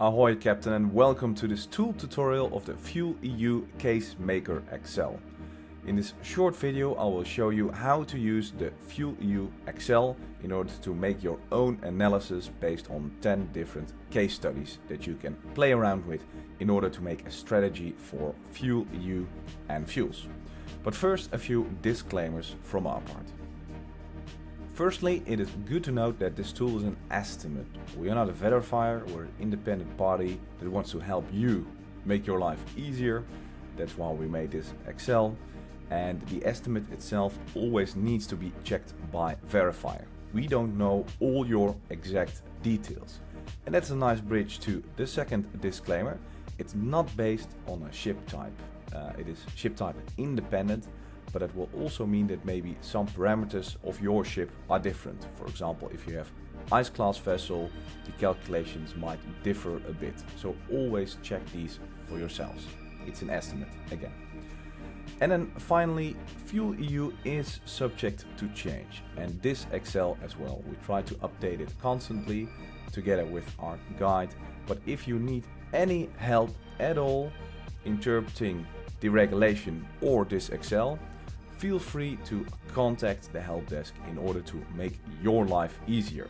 Ahoy Captain, and welcome to this tool tutorial of the FuelEU Case Maker Excel. In this short video I will show you how to use the FuelEU Excel in order to make your own analysis based on 10 different case studies that you can play around with in order to make a strategy for FuelEU and fuels. But first, a few disclaimers from our part. Firstly, it is good to note that this tool is an estimate. We are not a verifier, we're an independent party that wants to help you make your life easier. That's why we made this Excel. And the estimate itself always needs to be checked by verifier. We don't know all your exact details. And that's a nice bridge to the second disclaimer. It's not based on a ship type. It is ship type independent. But it will also mean that maybe some parameters of your ship are different. For example, if you have ice class vessel, the calculations might differ a bit. So always check these for yourselves. It's an estimate again. And then finally, FuelEU is subject to change. And this Excel as well. We try to update it constantly together with our guide. But if you need any help at all interpreting the regulation or this Excel, feel free to contact the help desk in order to make your life easier.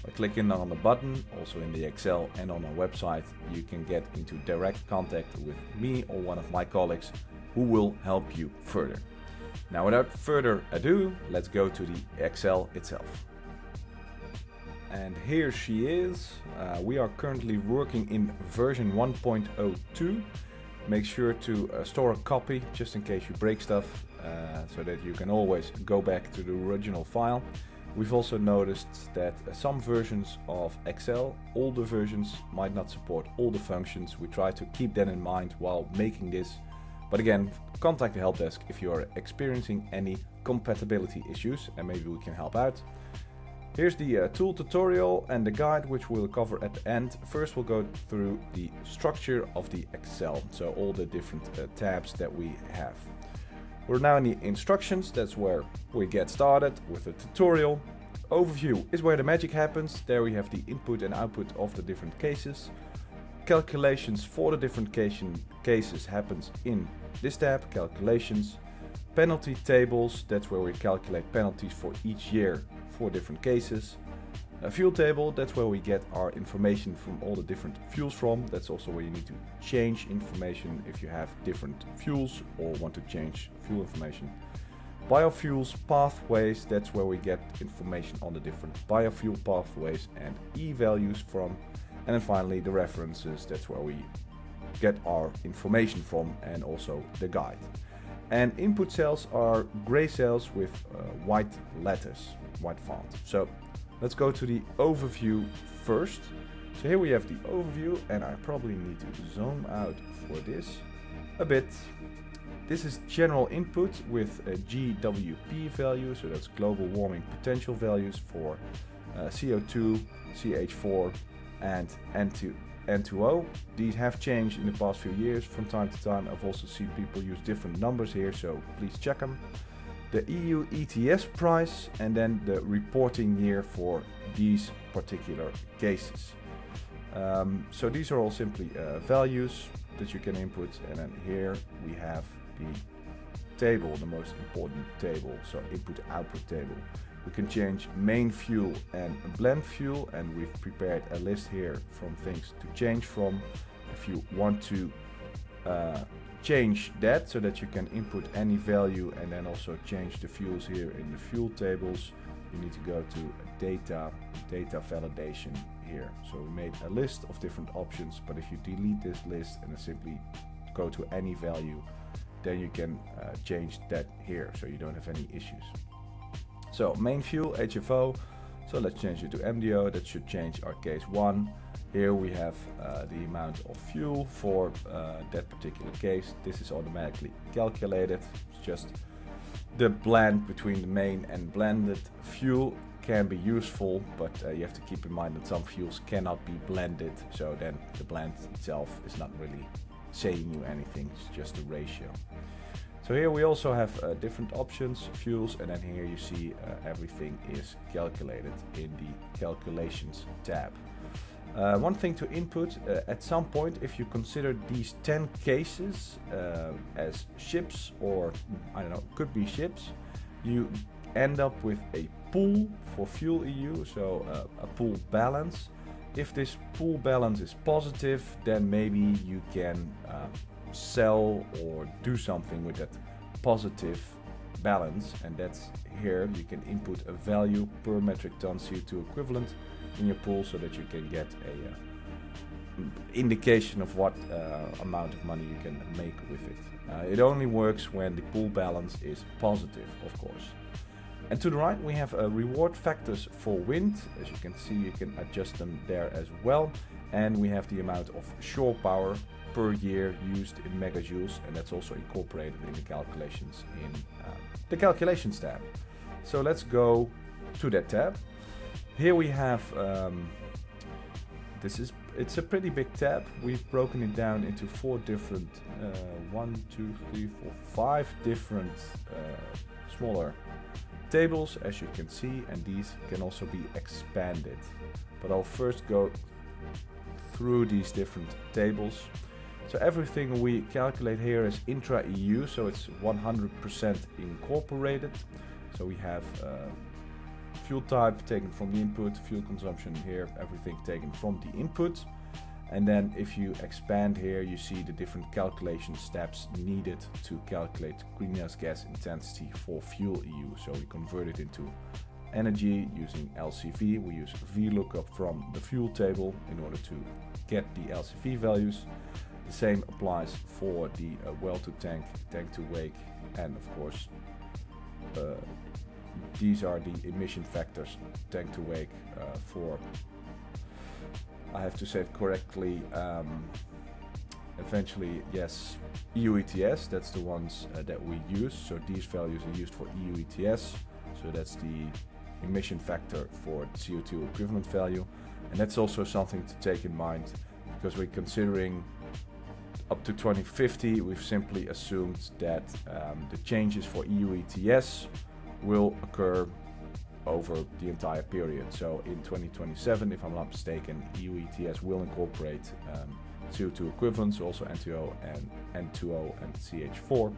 By clicking on the button, also in the Excel and on our website, you can get into direct contact with me or one of my colleagues who will help you further. Now, without further ado, let's go to the Excel itself. And here she is. We are currently working in version 1.02. Make sure to store a copy just in case you break stuff, so that you can always go back to the original file. We've also noticed that some versions of Excel, older versions, might not support all the functions. We try to keep that in mind while making this. But again, contact the help desk if you are experiencing any compatibility issues and maybe we can help out. Here's the tool tutorial and the guide, which we'll cover at the end. First, we'll go through the structure of the Excel, so all the different tabs that we have. We're now in the instructions. That's where we get started with the tutorial. Overview is where the magic happens. There we have the input and output of the different cases. Calculations for the different cases happens in this tab, calculations. Penalty tables, that's where we calculate penalties for each year for different cases. A fuel table, that's where we get our information from all the different fuels from. That's also where you need to change information if you have different fuels or want to change fuel information. Biofuels pathways, that's where we get information on the different biofuel pathways and E-values from. And then finally the references, that's where we get our information from and also the guide. And input cells are gray cells with white letters, white font. So let's go to the overview first. So here we have the overview, and I probably need to zoom out for this a bit. This is general input with a GWP value, so that's global warming potential values for CO2, CH4 and N2O. These have changed in the past few years from time to time. I've also seen people use different numbers here, so please check them. The EU ETS price and then the reporting year for these particular cases. So these are all simply values that you can input, and then here we have the table, the most important table, so input-output table. We can change main fuel and blend fuel, and we've prepared a list here from things to change from. If you want to change that so that you can input any value and then also change the fuels here in the fuel tables, you need to go to data validation here. So we made a list of different options, but if you delete this list and then simply go to any value, then you can change that here so you don't have any issues. So main fuel, HFO, so let's change it to MDO. That should change our case 1. Here we have the amount of fuel for that particular case. This is automatically calculated. It's just the blend between the main and blended fuel can be useful, but you have to keep in mind that some fuels cannot be blended. So then the blend itself is not really saying you anything, it's just a ratio. So here we also have different options, fuels, and then here you see everything is calculated in the calculations tab. One thing to input, at some point, if you consider these 10 cases as ships, or I don't know, could be ships, you end up with a pool for FuelEU, so a pool balance. If this pool balance is positive, then maybe you can sell or do something with that positive balance, and that's here. You can input a value per metric ton CO2 equivalent in your pool so that you can get a indication of what amount of money you can make with it. It only works when the pool balance is positive, of course. And to the right we have reward factors for wind. As you can see, you can adjust them there as well. And we have the amount of shore power per year used in megajoules, and that's also incorporated in the calculations in the calculations tab. So let's go to that tab. Here we have, it's a pretty big tab. We've broken it down into 4 different, 5 different smaller tables, as you can see, and these can also be expanded. But I'll first go through these different tables. So everything we calculate here is intra-EU, so it's 100% incorporated. So we have fuel type taken from the input, fuel consumption here, everything taken from the input. And then if you expand here, you see the different calculation steps needed to calculate greenhouse gas intensity for FuelEU. So we convert it into energy using LCV. We use VLOOKUP from the fuel table in order to get the LCV values. The same applies for the well to tank, tank to wake, and of course these are the emission factors, tank to wake for, I have to say it correctly, eventually, yes, EU ETS, that's the ones that we use. So these values are used for EU ETS, so that's the emission factor for the CO2 equivalent value. And that's also something to take in mind, because we're considering up to 2050, we've simply assumed that the changes for EU ETS will occur over the entire period. So in 2027, if I'm not mistaken, EU ETS will incorporate CO2 equivalents, also N2O and N2O and CH4.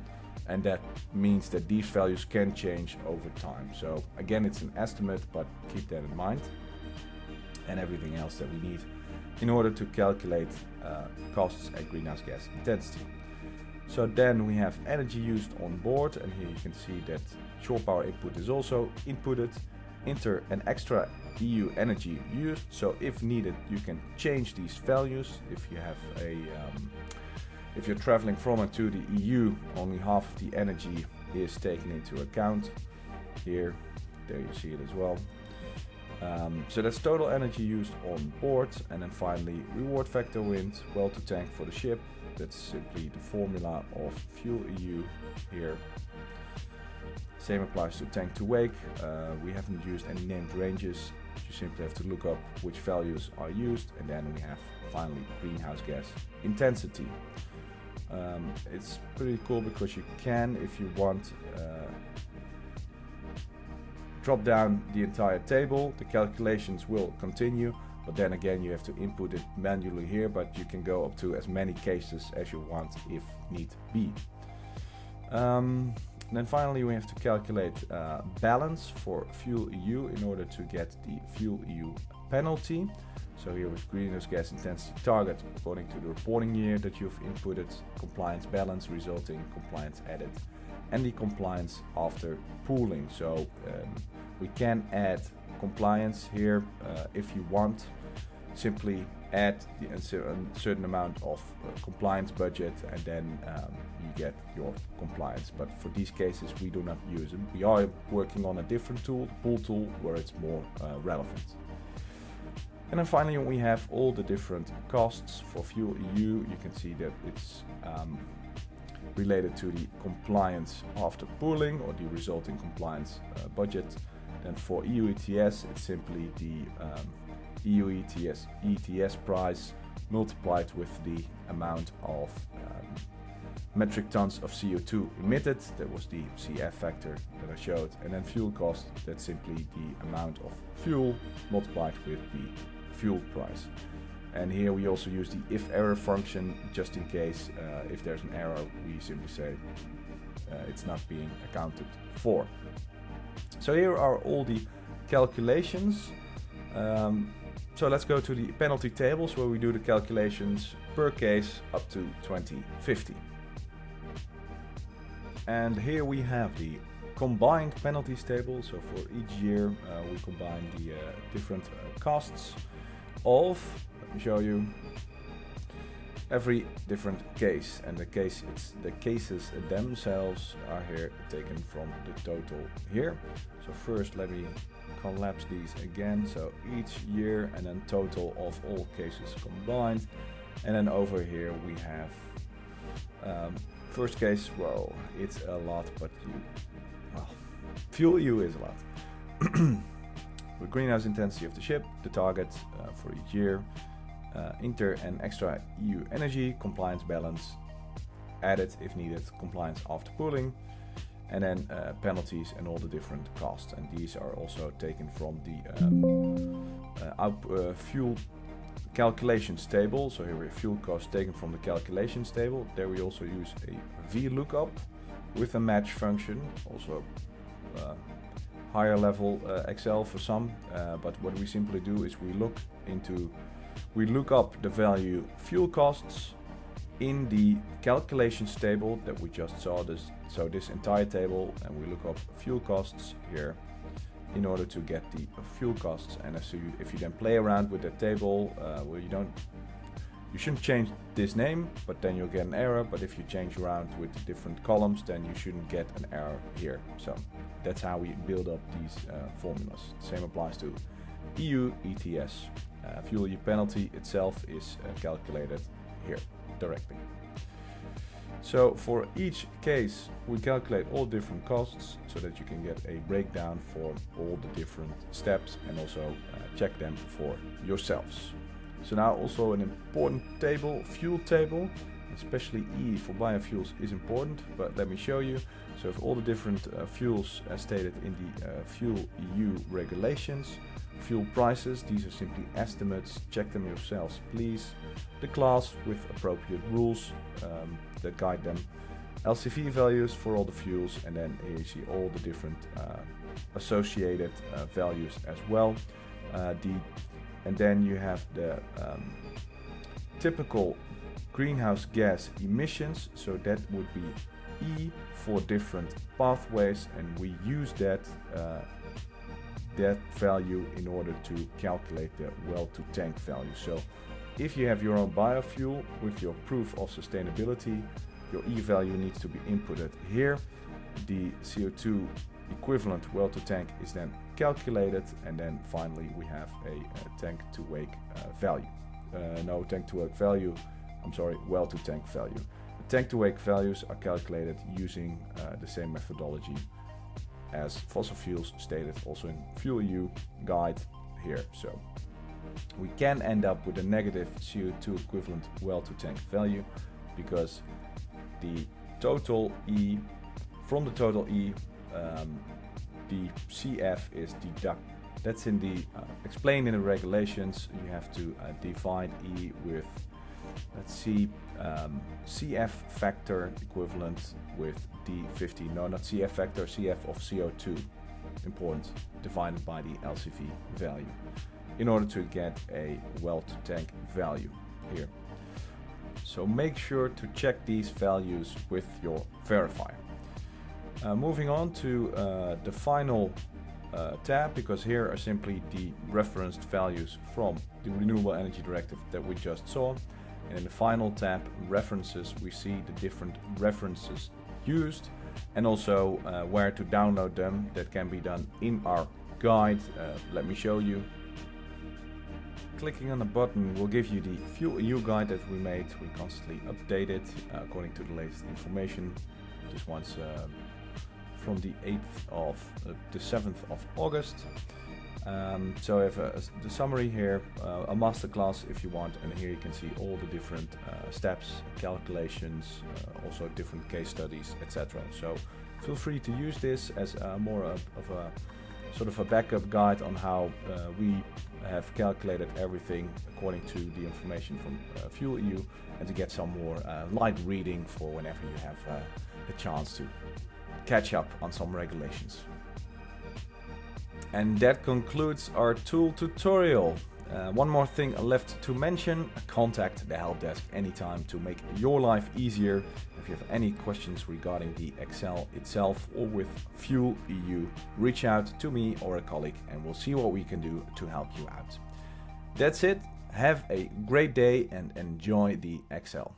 And that means that these values can change over time. So again, it's an estimate, but keep that in mind. And everything else that we need in order to calculate costs and greenhouse gas intensity. So then we have energy used on board, and here you can see that shore power input is also inputted, and extra EU energy used. So if needed, you can change these values. If you have if you're traveling from and to the EU, only half of the energy is taken into account. There you see it as well. So that's total energy used on board. And then finally, reward factor wind, well to tank for the ship. That's simply the formula of FuelEU here. Same applies to tank to wake. We haven't used any named ranges. You simply have to look up which values are used. And then we have finally greenhouse gas intensity. It's pretty cool because you can, if you want, drop down the entire table. The calculations will continue, but then again you have to input it manually here, but you can go up to as many cases as you want if need be. And then finally we have to calculate balance for FuelEU in order to get the FuelEU penalty. So here with greenhouse gas intensity target according to the reporting year that you've inputted, compliance balance resulting, compliance added, and the compliance after pooling. So we can add compliance here if you want. Simply add a certain amount of compliance budget, and then you get your compliance. But for these cases we do not use them. We are working on a different tool, the pool tool, where it's more relevant. And then finally we have all the different costs for FuelEU. You can see that it's related to the compliance after pooling or the resulting compliance budget. Then for EU ETS, it's simply the EU ETS price multiplied with the amount of metric tons of CO2 emitted. That was the CF factor that I showed. And then fuel cost, that's simply the amount of fuel multiplied with the fuel price. And here we also use the if error function, just in case if there's an error, we simply say it's not being accounted for. So here are all the calculations. So let's go to the penalty tables where we do the calculations per case up to 2050. And here we have the combined penalties table. So for each year we combine the different costs of, let me show you, every different case, and the cases themselves are here taken from the total here. So first let me collapse these again, so each year and then total of all cases combined, and then over here we have first case. Well, it's a lot, but FuelEU is a lot. With greenhouse intensity of the ship, the target for each year, inter and extra EU energy, compliance balance, added if needed, compliance after pooling, and then penalties and all the different costs. And these are also taken from the fuel calculations table. So here we have fuel costs taken from the calculations table. There we also use a VLOOKUP with a match function, also higher level Excel for some, but what we simply do is we look up the value fuel costs in the calculations table that we just saw. This entire table, and we look up fuel costs here in order to get the fuel costs. And if you then play around with the table, well, you shouldn't change this name, but then you'll get an error. But if you change around with the different columns, then you shouldn't get an error here. So that's how we build up these formulas. Same applies to EU ETS. FuelEU penalty itself is calculated here directly. So for each case we calculate all different costs so that you can get a breakdown for all the different steps and also check them for yourselves. So now also an important table, fuel table, especially E for biofuels is important, but let me show you. So for all the different fuels as stated in the FuelEU regulations, fuel prices, these are simply estimates, check them yourselves please. The class with appropriate rules that guide them, LCV values for all the fuels, and then here you see all the different associated values as well. And then you have the typical greenhouse gas emissions, so that would be E for different pathways, and we use that value in order to calculate the well to tank value. So if you have your own biofuel with your proof of sustainability, your E value needs to be inputted here. The CO2 equivalent well to tank is then calculated, and then finally we have a tank to wake value. Well to tank value. The tank to wake values are calculated using the same methodology as fossil fuels stated also in FuelEU guide here. So we can end up with a negative CO2 equivalent well to tank value because the total E, from the total E, the CF is deducted. That's in the explained in the regulations. You have to divide E with, let's see, CF factor equivalent with D50. No, not CF factor, CF of CO2. Important. Divided by the LCV value in order to get a well to tank value here. So make sure to check these values with your verifier. Moving on to the final tab, because here are simply the referenced values from the Renewable Energy Directive that we just saw. And in the final tab, references, we see the different references used and also where to download them. That can be done in our guide. Let me show you. Clicking on the button will give you the FuelEU guide that we made. We constantly update it according to the latest information. Just once from the 7th of August. So I have the summary here, a masterclass if you want, and here you can see all the different steps, calculations, also different case studies, etc. So feel free to use this as more of a sort of a backup guide on how we have calculated everything according to the information from FuelEU, and to get some more light reading for whenever you have a chance to catch up on some regulations. And that concludes our tool tutorial. One more thing left to mention: contact the help desk anytime to make your life easier. If you have any questions regarding the Excel itself or with FuelEU, reach out to me or a colleague and we'll see what we can do to help you out. That's it. Have a great day and enjoy the Excel.